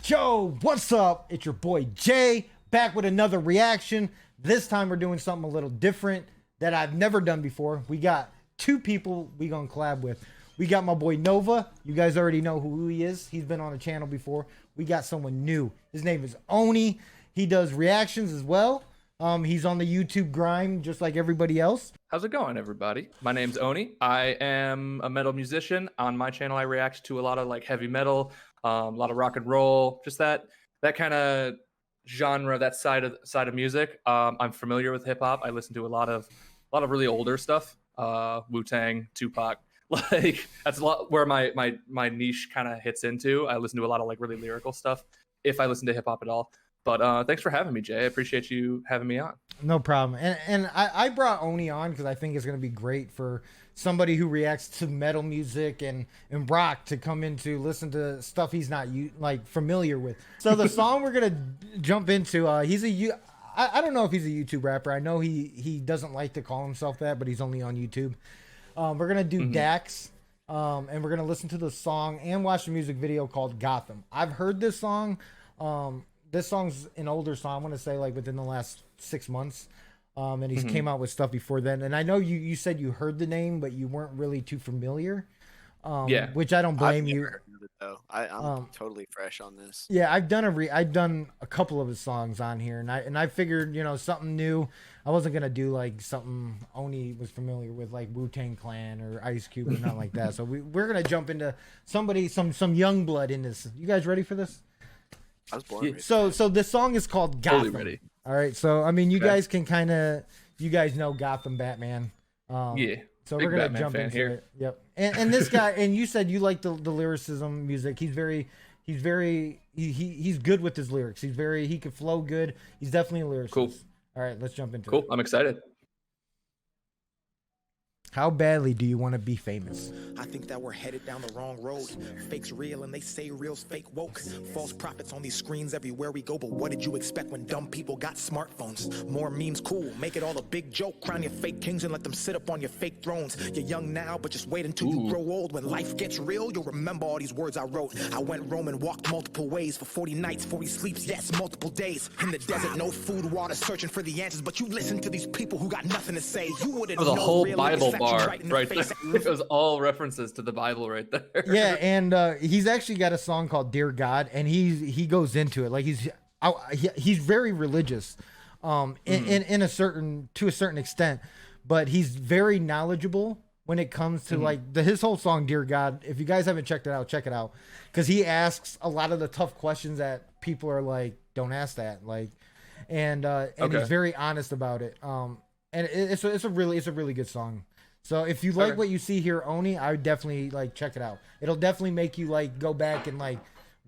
Yo, what's up? It's your boy Jay, back with another reaction. This time we're doing something a little different that I've never done before. We got two people we gonna collab with. We got my boy Nova. You guys already know who he is. He's been on the channel before. We got someone new. His name is Oni. He does reactions as well. He's on the YouTube grind just like everybody else. How's it going, everybody? My name's Oni. I am a metal musician. On my channel, I react to a lot of like heavy metal, a lot of rock and roll, just that kind of genre, that side of music. I'm familiar with hip hop. I listen to a lot of really older stuff, Wu-Tang, Tupac. Like that's a lot where my niche kind of hits into. I listen to a lot of like really lyrical stuff, if I listen to hip hop at all. But thanks for having me, Jay. I appreciate you having me on. No problem. And I brought Oni on because I think it's going to be great for somebody who reacts to metal music and rock to come into listen to stuff he's not like familiar with. So the song we're going to jump into, I don't know if he's a YouTube rapper. I know he doesn't like to call himself that, but he's only on YouTube. We're going to do Dax. And we're going to listen to the song and watch the music video called Gotham. I've heard this song. This song's an older song. I want to say like within the last 6 months. And he's came out with stuff before then. And I know you said you heard the name, but you weren't really too familiar. Yeah, which I don't blame you. Heard of it, though. I'm totally fresh on this. Yeah, I've done a couple of his songs on here, and I figured, you know, something new. I wasn't gonna do like something Oni was familiar with, like Wu-Tang Clan or Ice Cube or nothing like that. So we're gonna jump into some young blood in this. You guys ready for this? I was born. So this song is called Gotham. Totally ready. All right. So I mean, you guys can you guys know Gotham Batman. Yeah. So we're gonna jump into here. it. Yep. And this guy, and you said you like the lyricism music. He's good with his lyrics. He can flow good. He's definitely a lyricist. Cool. All right, let's jump into it. Cool. I'm excited. How badly do you want to be famous? I think that we're headed down the wrong road. Fake's real and they say real's fake woke. False prophets on these screens everywhere we go. But what did you expect when dumb people got smartphones? More memes, cool. Make it all a big joke. Crown your fake kings and let them sit up on your fake thrones. You're young now, but just wait until you grow old. When life gets real, you'll remember all these words I wrote. I went roam and walked multiple ways for 40 nights, 40 sleeps, yes, multiple days. In the desert, no food, water, searching for the answers. But you listen to these people who got nothing to say. You wouldn't know. It was a whole Bible bar right there. It was all references to the Bible right there. Yeah, and he's actually got a song called "Dear God," and he goes into it like he's very religious, in a certain extent, but he's very knowledgeable when it comes to like his whole song "Dear God." If you guys haven't checked it out, check it out because he asks a lot of the tough questions that people are like, "Don't ask that," like, and he's very honest about it. And it's a really good song. So if you like what you see here, Oni, I would definitely like check it out. It'll definitely make you like go back and like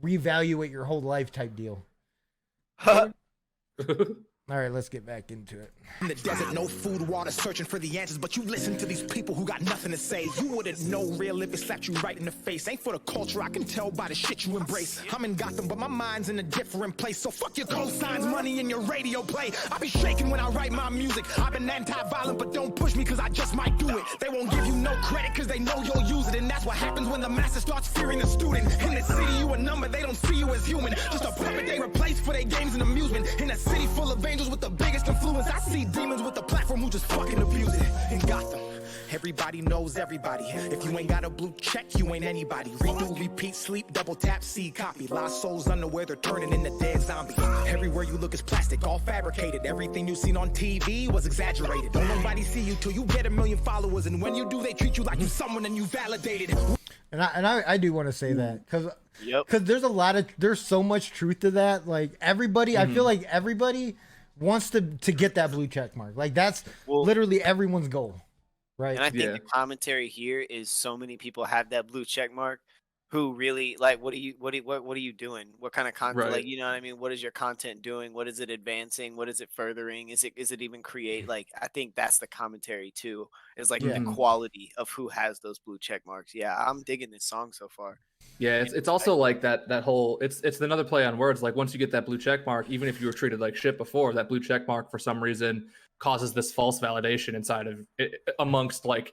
reevaluate your whole life type deal. All right, let's get back into it. In the desert, no food, water, searching for the answers. But you listen to these people who got nothing to say. You wouldn't know real if it slapped you right in the face. Ain't for the culture, I can tell by the shit you embrace. I'm in Gotham, but my mind's in a different place. So fuck your cosigns, money, and your radio play. I be shaking when I write my music. I've been anti-violent, but don't push me, cause I just might do it. They won't give you no credit, cause they know you'll use it. And that's what happens when the master starts fearing the student. In the city, you a number, they don't see you as human. Just a puppet they replace for their games and amusement. In a city full of angels with the biggest influence, I see demons with the platform who just fucking abuse it. In Gotham, everybody knows everybody. If you ain't got a blue check, you ain't anybody. Redo, repeat, sleep, double tap, see, copy. Lost souls underwear, they're turning into dead zombies. Everywhere you look is plastic, all fabricated. Everything you seen on TV was exaggerated. Don't nobody see you till you get 1 million followers, and when you do, they treat you like you're someone and you validated. And I do want to say that because there's so much truth to that. Like everybody, I feel like everybody wants to get that blue check mark. Like that's literally everyone's goal, right? And I think the commentary here is so many people have that blue check mark who really like, what are you doing? What kind of content? Like, you know what I mean? What is your content doing? What is it advancing? What is it furthering? Is it even create? Like, I think that's the commentary too, is like the quality of who has those blue check marks. Yeah, I'm digging this song so far. Yeah, it's also like that whole it's another play on words. Like once you get that blue check mark, even if you were treated like shit before, that blue check mark for some reason causes this false validation inside of amongst like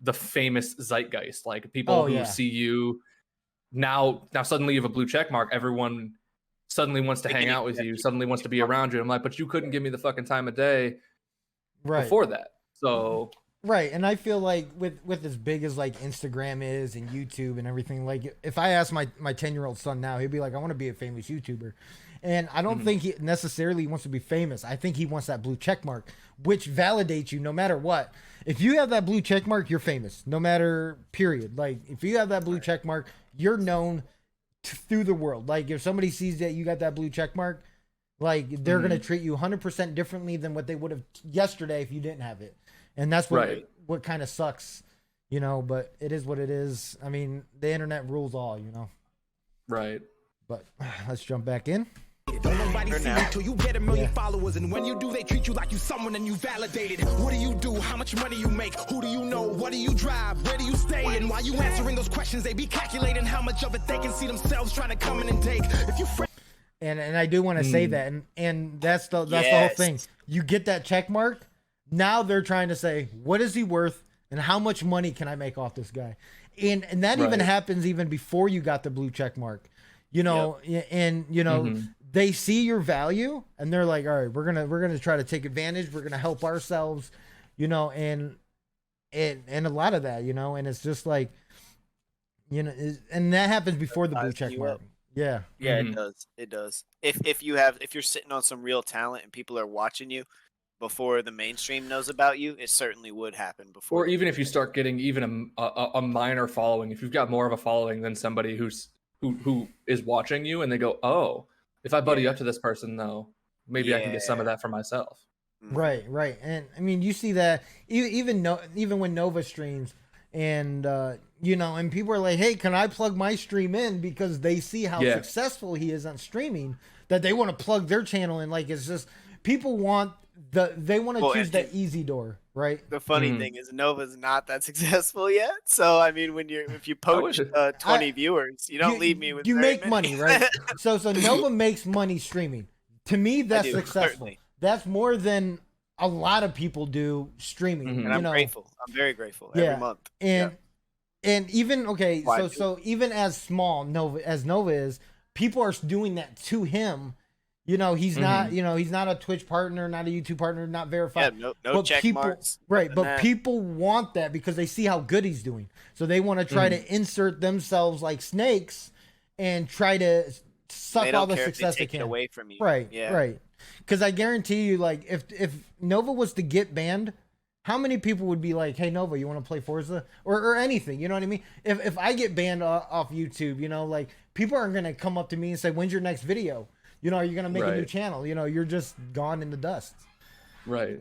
the famous zeitgeist, like people who see you now suddenly you have a blue check mark. Everyone suddenly wants to hang out with you, suddenly wants to be around you. I'm like, but you couldn't give me the fucking time of day before that. So right, and I feel like with as big as like Instagram is and YouTube and everything, like if I ask my 10-year-old son now, he'd be like, I want to be a famous YouTuber. And I don't think he necessarily wants to be famous. I think he wants that blue check mark, which validates you no matter what. If you have that blue check mark, you're famous, no matter period. Like if you have that blue check mark, you're known through the world. Like if somebody sees that you got that blue check mark, like they're going to treat you 100% differently than what they would have yesterday if you didn't have it. And that's what kind of sucks, you know, but it is what it is. I mean, the internet rules all, you know. Right. But let's jump back in. Don't nobody see you till you get a million followers, and when you do, they treat you like you someone and you validated. What do you do? How much money you make? Who do you know? What do you drive? Where do you stay? And while you answering those questions, they be calculating how much of it they can see themselves trying to come in and take. If you and I do want to say that, and that's the whole thing. You get that check mark. Now they're trying to say, what is he worth, and how much money can I make off this guy? And that even happens even before you got the blue check mark, you know. And you know. They see your value and they're like, all right, we're gonna try to take advantage. We're gonna help ourselves, you know, and a lot of that, you know, and it's just like, you know, and that happens before the blue check mark. Yeah, it does. It does. If you're sitting on some real talent and people are watching you before the mainstream knows about you, it certainly would happen before. Or even if you start getting even a minor following, if you've got more of a following than somebody who is watching you, and they go, oh. If I buddy up to this person, though, maybe I can get some of that for myself. Right. And I mean, you see that even when Nova streams, and you know, and people are like, "Hey, can I plug my stream in?" Because they see how successful he is on streaming, that they want to plug their channel in. Like it's just people want they want to choose that easy door, right? The funny thing is Nova's not that successful yet. So I mean, if you poach 20 viewers, you don't leave me with. You make money, right? so Nova makes money streaming. To me, that's successful. Certainly. That's more than a lot of people do streaming. And I'm grateful. I'm very grateful every month. And even so even as small Nova is, people are doing that to him. You know, he's not, you know, he's not a Twitch partner, not a YouTube partner, not verified. Yeah, no check marks. Right, but people want that because they see how good he's doing. So they want to try to insert themselves like snakes and try to suck all the success they can. Away from you. Right, right. Because I guarantee you, like, if Nova was to get banned, how many people would be like, hey, Nova, you want to play Forza? Or anything, you know what I mean? If I get banned off YouTube, you know, like, people aren't going to come up to me and say, when's your next video? You know, are you going to make a new channel? You know, you're just gone in the dust. Right.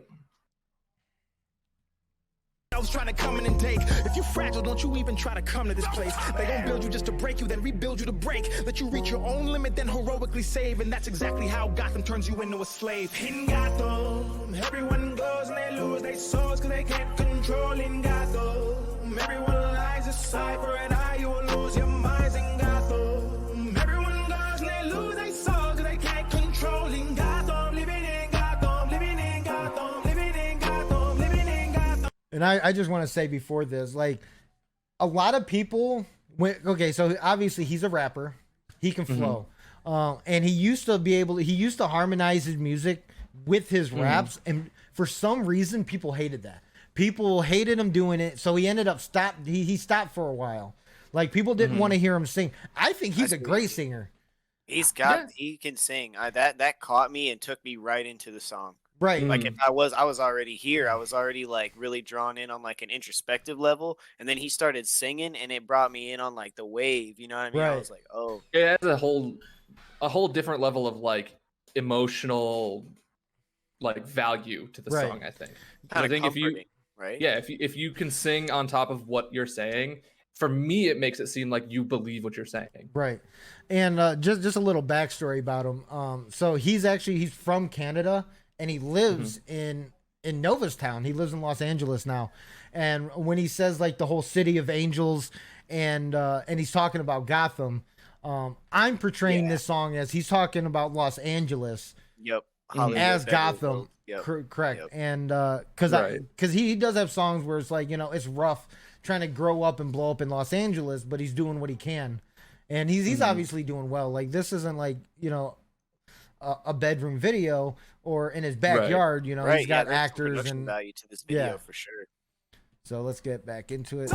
Trying to come in and take. If you're fragile, don't you even try to come to this place. They don't build you just to break you, then rebuild you to break. Let you reach your own limit, then heroically save. And that's exactly how Gotham turns you into a slave. In Gotham, everyone goes and they lose their souls because they can't control. In Gotham, everyone lies aside for an eye, you will lose your minds. In Gotham, everyone goes and they lose their souls because they can't control. In Gotham, living in Gotham, living in Gotham, living in Gotham, living in Gotham. And I just want to say before this, like, a lot of people so obviously he's a rapper, he can flow, and he used to harmonize his music with his raps, and for some reason people hated him doing it, so he ended up he stopped for a while. Like, people didn't want to hear him sing. I think he's a great singer. He can sing. That caught me and took me right into the song. Right. Like, if I was already here. I was already like really drawn in on like an introspective level, and then he started singing, and it brought me in on like the wave. You know what I mean? Right. I was like, oh, it has a whole different level of like emotional like value to the song. I think. I think if you can sing on top of what you're saying, for me, it makes it seem like you believe what you're saying. Right. And just a little backstory about him. So he's from Canada. And he lives in Nova's town. He lives in Los Angeles now. And when he says like the whole city of angels and he's talking about Gotham, I'm portraying this song as he's talking about Los Angeles. Yep. As Gotham. Yep. Correct. Yep. And because he does have songs where it's like, you know, it's rough trying to grow up and blow up in Los Angeles, but he's doing what he can. And he's obviously doing well. Like, this isn't like, you know, a bedroom video or in his backyard. You know, he's got there's some actors production and value to this video for sure. So let's get back into it.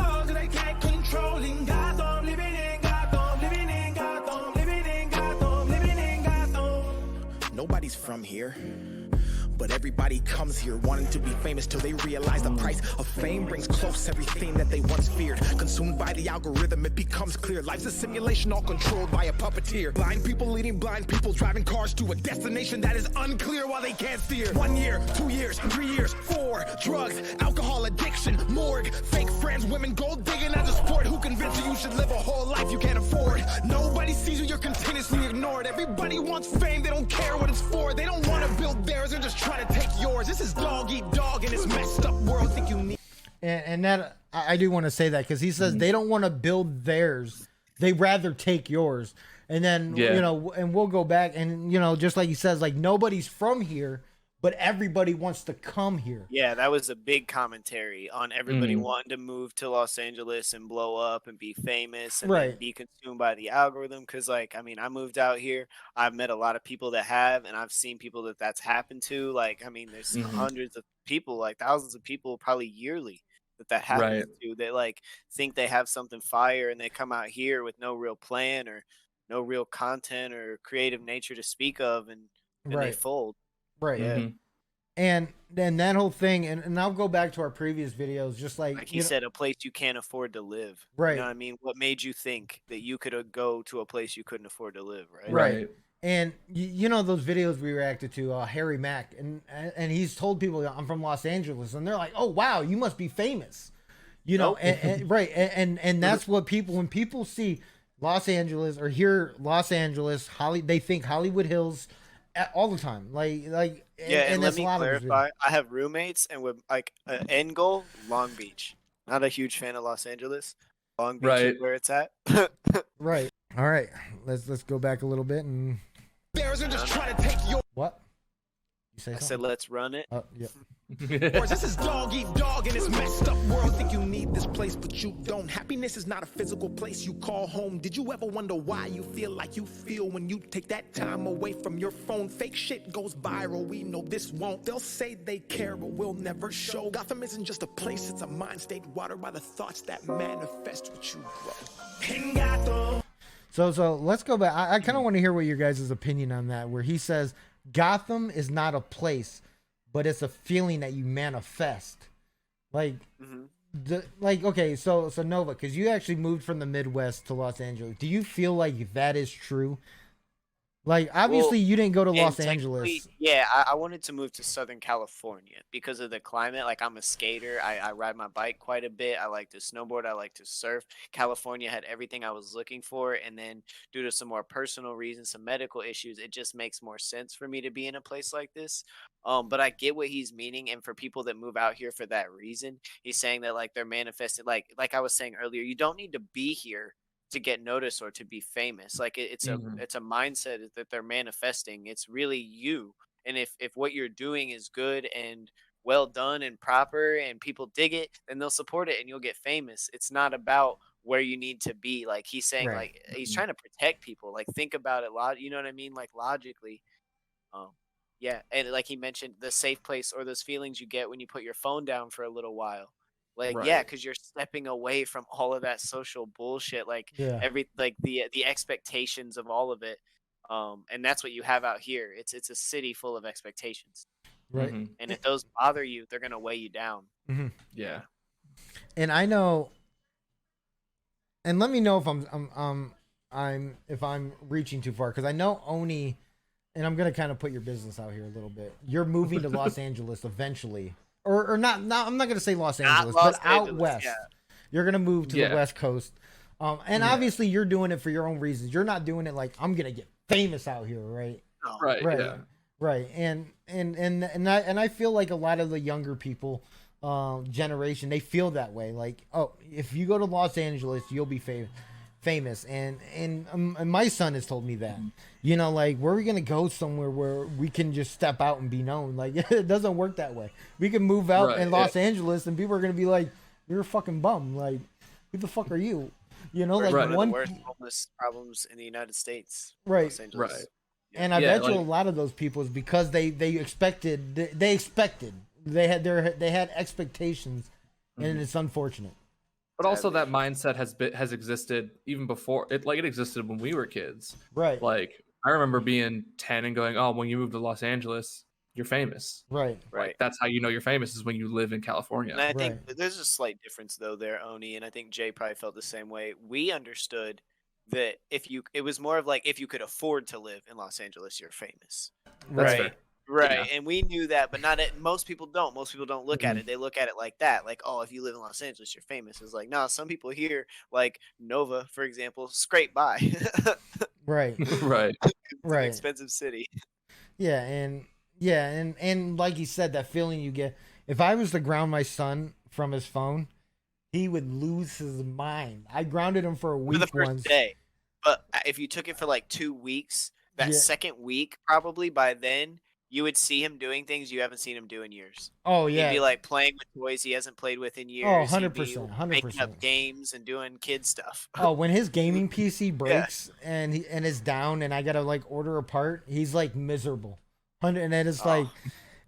Nobody's from here, but everybody comes here wanting to be famous till they realize the price of fame brings close everything that they once feared. Consumed by the algorithm, it becomes clear life's a simulation all controlled by a puppeteer. Blind people leading blind people, driving cars to a destination that is unclear while they can't steer. 1 year, 2 years, 3 years, 4 drugs, alcohol addiction, morgue, fake friends, women, gold digging as a sport. Who convinced you you should live a whole life you can't afford? Nobody sees you, you're continuously ignored. Everybody wants fame, they don't care what it's for. They don't want to build theirs, they're just trying to take yours. This is dog eat dog in this messed up world. Think you need. And that I do want to say that because he says they don't want to build theirs, they rather take yours. And then you know, and we'll go back and you know, just like he says, like nobody's from here, but everybody wants to come here. Yeah, that was a big commentary on everybody wanting to move to Los Angeles and blow up and be famous and then be consumed by the algorithm. Because, like, I mean, I moved out here. I've met a lot of people that have, and I've seen people that that's happened to. Like, I mean, there's hundreds of people, like thousands of people, probably yearly that happens to. They like think they have something fire, and they come out here with no real plan or no real content or creative nature to speak of, and they fold. Right. Yeah. And then that whole thing, and I'll go back to our previous videos, just like he said, a place you can't afford to live. Right. You know what I mean? What made you think that you could go to a place you couldn't afford to live? Right. Right. And you know those videos we reacted to, Harry Mack, and he's told people I'm from Los Angeles, and they're like, oh wow, you must be famous, you know, and that's what people, when people see Los Angeles or hear Los Angeles, they think Hollywood Hills all the time, like and let me clarify, I have roommates, and with like an end goal, Long Beach. Not a huge fan of Los Angeles. Long Beach is where it's at. Right. All right. Let's go back a little bit and. Just trying to take your. What? You say? I said let's run it. Yeah. This is dog eat dog in this messed up world. Think you need this place, but you don't. Happiness is not a physical place you call home. Did you ever wonder why you feel like you feel when you take that time away from your phone? Fake shit goes viral. We know this won't. They'll say they care, but we'll never show. Gotham isn't just a place; it's a mind state watered by the thoughts that manifest what you grow. In Gotham. So let's go back. I kind of want to hear what your guys' opinion on that, where he says Gotham is not a place, but it's a feeling that you manifest. Like, okay, so Nova, because you actually moved from the Midwest to Los Angeles. Do you feel like that is true? Like, obviously, you didn't go to Los Angeles. Yeah, I wanted to move to Southern California because of the climate. Like, I'm a skater. I ride my bike quite a bit. I like to snowboard. I like to surf. California had everything I was looking for. And then due to some more personal reasons, some medical issues, it just makes more sense for me to be in a place like this. But I get what he's meaning. And for people that move out here for that reason, he's saying that, like, they're manifesting. Like I was saying earlier, you don't need to be here to get noticed or to be famous. Like it's a mindset that they're manifesting. It's really you. And if what you're doing is good and well done and proper and people dig it, then they'll support it and you'll get famous. It's not about where you need to be. Like he's saying, like he's trying to protect people. Like think about it you know what I mean? Like logically. Yeah. And like he mentioned, the safe place or those feelings you get when you put your phone down for a little while. Like, yeah, because you're stepping away from all of that social bullshit, like the expectations of all of it. And that's what you have out here. It's a city full of expectations. Right. And if those bother you, they're going to weigh you down. Yeah. And I know, and let me know if I'm reaching too far, because I know Oni, and I'm going to kind of put your business out here a little bit. You're moving to Los Angeles eventually. Or not, I'm not going to say Los Angeles, but out west. Yeah. You're going to move to the West Coast. And obviously you're doing it for your own reasons. You're not doing it like, I'm going to get famous out here, right? Right. Yeah. Right. And I feel like a lot of the younger people, generation, they feel that way. Like, oh, if you go to Los Angeles, you'll be famous. And my son has told me that, you know, like, where are we going to go somewhere where we can just step out and be known? Like, it doesn't work that way. We can move out in Los Angeles and people are going to be like, you're a fucking bum. Like, who the fuck are you? You know, like one of the worst homeless problems in the United States. Right. Los Angeles. Right. And I bet you a lot of those people is because they expected they had expectations, and it's unfortunate. But also that mindset has existed even before it existed when we were kids. Right. Like I remember being 10 and going, "Oh, when you move to Los Angeles, you're famous." Right. Like that's how you know you're famous, is when you live in California. And I think there's a slight difference though there, Oni, and I think Jay probably felt the same way. We understood that it was more of like if you could afford to live in Los Angeles, you're famous. That's fair. Right, and we knew that, but most people don't. Most people don't look at it. They look at it like that, like, oh, if you live in Los Angeles, you're famous. It's like, no, some people here, like Nova, for example, scrape by. Right. Right. It's an expensive city. Yeah, and like you said, that feeling you get. If I was to ground my son from his phone, he would lose his mind. I grounded him for a week for the first once. day, but if you took it for like 2 weeks, that second week, probably by then, you would see him doing things you haven't seen him do in years. Oh yeah, he'd be like playing with toys he hasn't played with in years. Oh, 100%, 100%. Making up games and doing kid stuff. Oh, when his gaming PC breaks and is down, and I gotta like order a part, he's like miserable. And then it's like,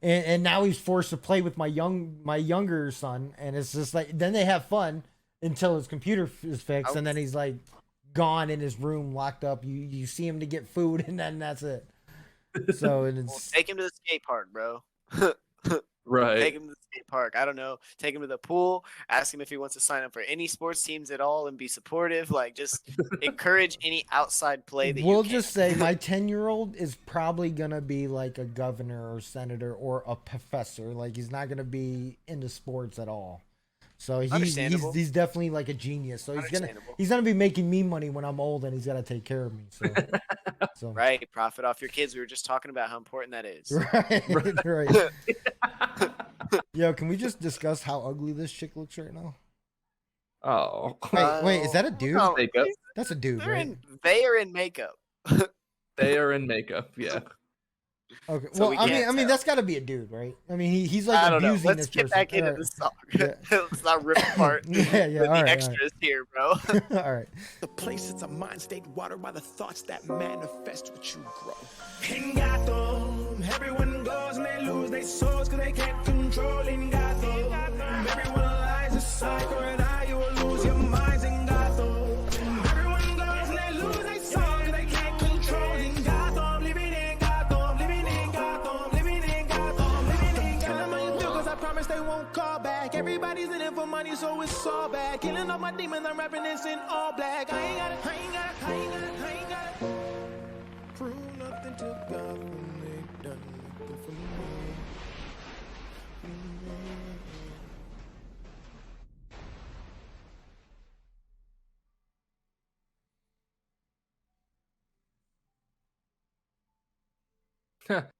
and now he's forced to play with my younger son, and it's just like then they have fun until his computer is fixed, and then he's like gone in his room locked up. You see him to get food, and then that's it. So it's take him to the skate park, bro. Right. Take him to the skate park. I don't know. Take him to the pool. Ask him if he wants to sign up for any sports teams at all and be supportive. Like, just encourage any outside play that we'll just say my 10-year-old is probably gonna be like a governor or senator or a professor. Like, he's not gonna be into sports at all. So he's definitely like a genius. So he's gonna be making me money when I'm old, and he's gotta take care of me. So right, profit off your kids. We were just talking about how important that is. Right. Yo, can we just discuss how ugly this chick looks right now? Oh, wait, is that a dude? No, that's a dude. They are in makeup. They are in makeup. Yeah. Okay. So well, I mean, that's got to be a dude, right? I mean, he's like abusing this person. Let's get back into the song. Let's not rip apart. The extras here, bro. All right. The place is a mind state watered by the thoughts that manifest what you grow. In Gotham, everyone goes and they lose their souls because they can't control. In Gotham, everyone lies a cycle, and you will lose your minds in Gotham. Everyone goes and they lose their souls because they can't control. In Gotham, living in Gotham, living in Gotham, living in Gotham, living in Gotham. Because I promise they won't call back. Everybody's in it for money, so it's all bad. Killing all my demons, I'm rapping this in all black. I ain't got it. Prove nothing to God when they've done nothing for me.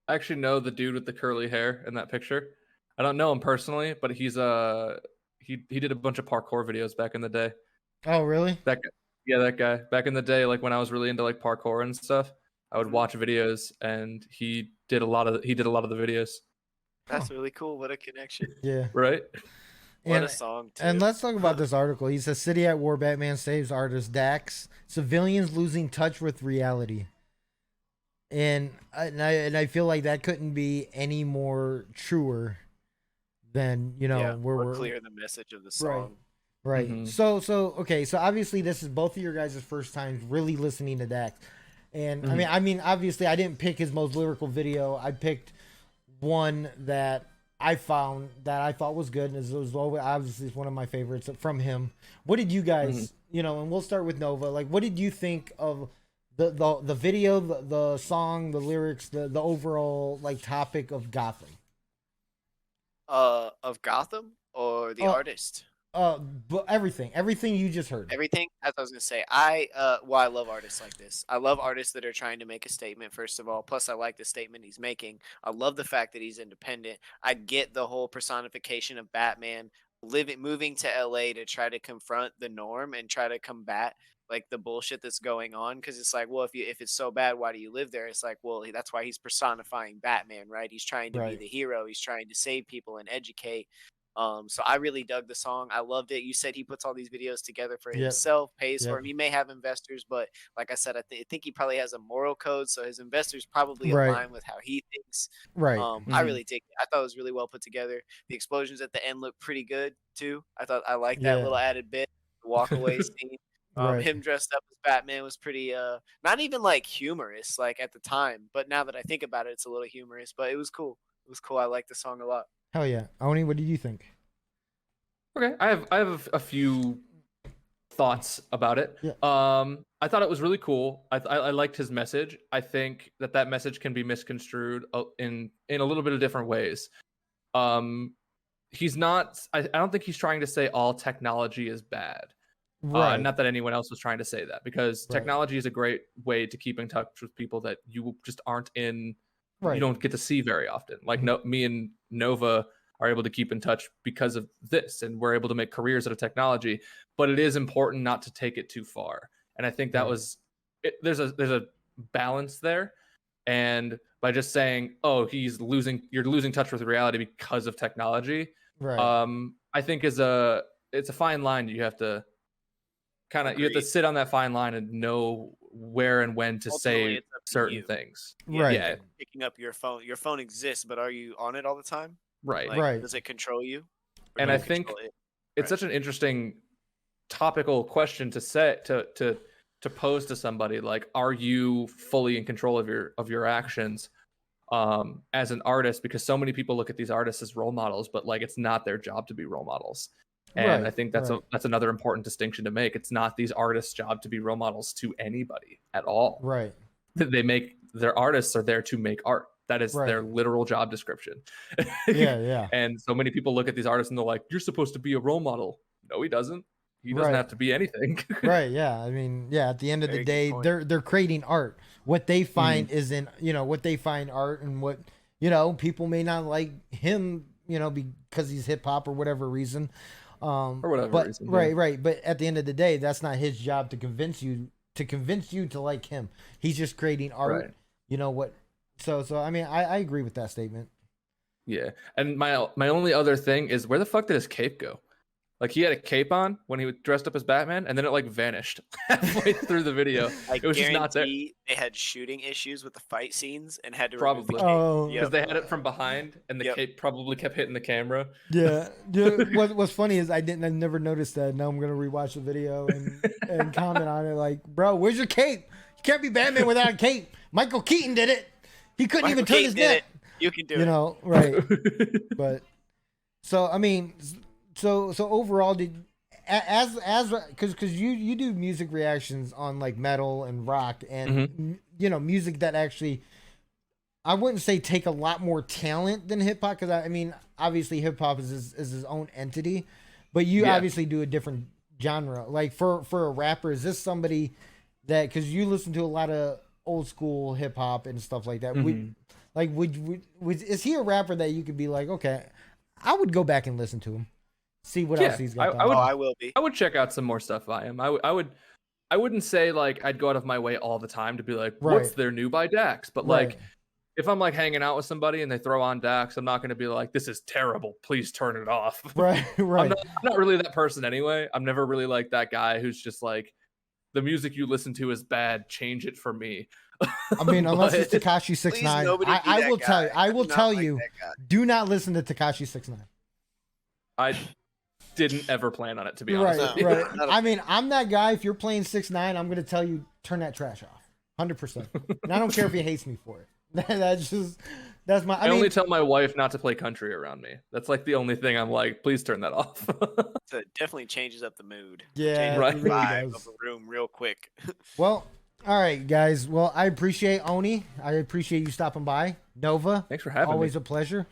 I actually know the dude with the curly hair in that picture. I don't know him personally, but he's he did a bunch of parkour videos back in the day. Oh, really? That guy. Back in the day, like when I was really into like parkour and stuff, I would watch videos, and he did a lot of the videos. That's really cool. What a connection. Yeah. Right? What a song, too. And let's talk about this article. He says, City at War, Batman saves artist Dax. Civilians losing touch with reality. And I feel like that couldn't be any more truer than, we're clear the message of the song. Right. Mm-hmm. So okay, so obviously this is both of your guys' first times really listening to Dax. And mm-hmm. I mean obviously I didn't pick his most lyrical video. I picked one that I found that I thought was good, and it was obviously one of my favorites from him. What did you guys, and we'll start with Nova. Like, what did you think of the video, the song, the lyrics, the overall like topic of Gotham? Of Gotham or the artist? But everything you just heard. Everything. As I was gonna say, I love artists like this. I love artists that are trying to make a statement. First of all, plus I like the statement he's making. I love the fact that he's independent. I get the whole personification of Batman moving to LA to try to confront the norm and try to combat like the bullshit that's going on. Because it's like, well, if it's so bad, why do you live there? It's like, well, that's why he's personifying Batman, right? He's trying to be the hero. He's trying to save people and educate. So I really dug the song. I loved it. You said he puts all these videos together for Yep. himself, pays for Yep. them. He may have investors, but like I said, I think he probably has a moral code, so his investors probably Right. align with how he thinks. Right. I really dig it. I thought it was really well put together. The explosions at the end looked pretty good too. I liked that Yeah. little added bit, the walk away scene. Right. Him dressed up as Batman was pretty not even like humorous like at the time, but now that I think about it, it's a little humorous, but it was cool. It was cool. I liked the song a lot. Hell yeah. Oni, what did you think? Okay, I have a few thoughts about it. Yeah. I thought it was really cool. I liked his message. I think that message can be misconstrued in a little bit of different ways. He's not. I don't think he's trying to say all technology is bad. Right. Not that anyone else was trying to say that, because Right. technology is a great way to keep in touch with people that you just aren't in. Right. You don't get to see very often. Like Mhm. me and Nova are able to keep in touch because of this, and we're able to make careers out of technology. But it is important not to take it too far. And I think that Right. was it. There's a balance there, and by just saying, "Oh, you're losing touch with reality because of technology," Right. I think it's a fine line. You have to you have to sit on that fine line and know where and when to Ultimately, say it's up to certain you. things. Right. Yeah. Picking up your phone. Your phone exists, but are you on it all the time? Right. Like, Right. Does it control you? Or And do I you think control it? it's Right. such an interesting topical question to set to pose to somebody. Like, are you fully in control of your actions as an artist? Because so many people look at these artists as role models, but like it's not their job to be role models. And Right. I think that's Right. that's another important distinction to make. It's not these artists' job to be role models to anybody at all. Right. Their artists are there to make art. That is Right. their literal job description. Yeah. Yeah. And so many people look at these artists and they're like, "You're supposed to be a role model." No, he doesn't. He doesn't Right. have to be anything. Right. Yeah. I mean, yeah. At the end of the Very good day, point. they're creating art. What they find is in what they find art, and what people may not like him because he's hip hop or whatever reason. For whatever but, reason. Right. Right. But at the end of the day, that's not his job to convince you to like him. He's just creating art. Right. You know what? So I mean, I agree with that statement. Yeah. And my only other thing is, where the fuck did his cape go? Like, he had a cape on when he was dressed up as Batman, and then it like vanished halfway through the video. I It was just not there. guarantee they had shooting issues with the fight scenes and had to Probably. remove the cape. Oh. Because they had it from behind, and the Yep. cape probably kept hitting the camera. Yeah. What's funny is I never noticed that. Now I'm gonna rewatch the video and comment on it. Like, bro, where's your cape? You can't be Batman without a cape. Michael Keaton did it. He couldn't even Michael turn Keaton his did neck. it. You can do You it. know, right? But so I mean, so overall, as because you do music reactions on like metal and rock and music that actually, I wouldn't say take a lot more talent than hip hop, because I mean obviously hip hop is his own entity, but you obviously do a different genre. Like for a rapper, is this somebody that, because you listen to a lot of old school hip hop and stuff like that, is he a rapper that you could be like, okay, I would go back and listen to him, see what else he's got? I will be. I would check out some more stuff by him. I wouldn't say like I'd go out of my way all the time to be like, what's Right. their new by Dax? But like, if I'm like hanging out with somebody and they throw on Dax, I'm not going to be like, this is terrible, please turn it off. Right. I'm not really that person anyway. I'm never really like that guy who's just like, the music you listen to is bad, change it for me. I mean, unless it's Tekashi 6ix9ine. nobody be I that will tell you. guy. I will do not tell like you. that guy. Do not listen to Tekashi 6ix9ine. I didn't ever plan on it, to be honest. Right, with you. right. I mean, I'm that guy. If you're playing 6ix9ine, I'm gonna tell you turn that trash off, 100%. And I don't care if he hates me for it. That's my. I only tell my wife not to play country around me. That's like the only thing I'm like, please turn that off. So it definitely changes up the mood. Yeah, Changes Right. the it really vibe does. of the room real quick. Well, all right, guys. Well, I appreciate Oni. I appreciate you stopping by. Nova, Thanks for having always me. a pleasure.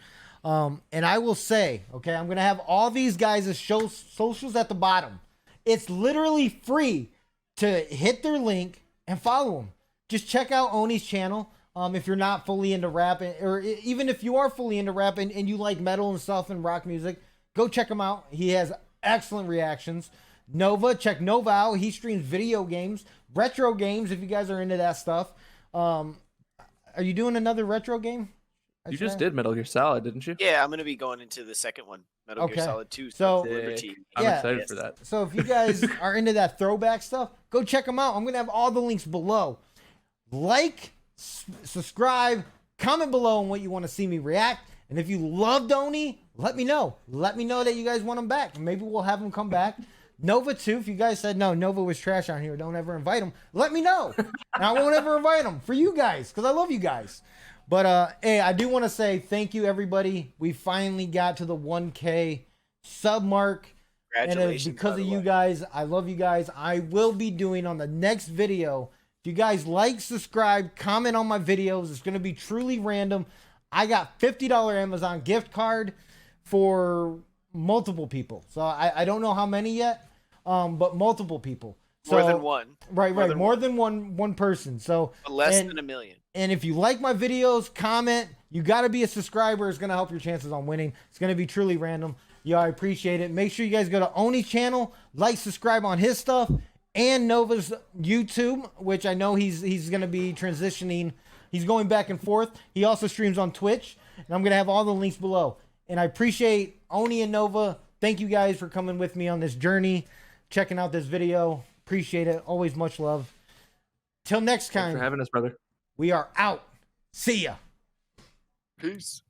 And I will say, okay, I'm gonna have all these guys' socials at the bottom. It's literally free to hit their link and follow them. Just check out Oni's channel. If you're not fully into rap, or even if you are fully into rap and you like metal and stuff and rock music, go check him out. He has excellent reactions. Nova, check Nova out. He streams video games, retro games, if you guys are into that stuff. Are you doing another retro game? You just did Metal Gear Solid, didn't you? Yeah, I'm gonna be going into the second one, Metal Gear Okay. Solid 2. So- Liberty. I'm Yeah. excited for that. So if you guys are into that throwback stuff, go check them out. I'm gonna have all the links below. Like, subscribe, comment below on what you want to see me react. And if you loved Oni, let me know. Let me know that you guys want him back. Maybe we'll have him come back. Nova too. If you guys said no, Nova was trash on here, don't ever invite him. Let me know. And I won't ever invite him for you guys because I love you guys. But hey, I do want to say thank you, everybody. We finally got to the 1K sub mark. And it's because of you guys. I love you guys. I will be doing on the next video. If you guys like, subscribe, comment on my videos. It's going to be truly random. I got $50 Amazon gift card for multiple people. So I don't know how many yet, but multiple people. So, more than one. Right. More than one person. So but less than 1 million. And if you like my videos, comment. You got to be a subscriber. It's going to help your chances on winning. It's going to be truly random. Yeah, I appreciate it. Make sure you guys go to Oni's channel, like, subscribe on his stuff, and Nova's YouTube, which I know he's going to be transitioning. He's going back and forth. He also streams on Twitch, and I'm going to have all the links below. And I appreciate Oni and Nova. Thank you guys for coming with me on this journey, checking out this video. Appreciate it. Always much love. Till next time. Thanks for having us, brother. We are out. See ya. Peace.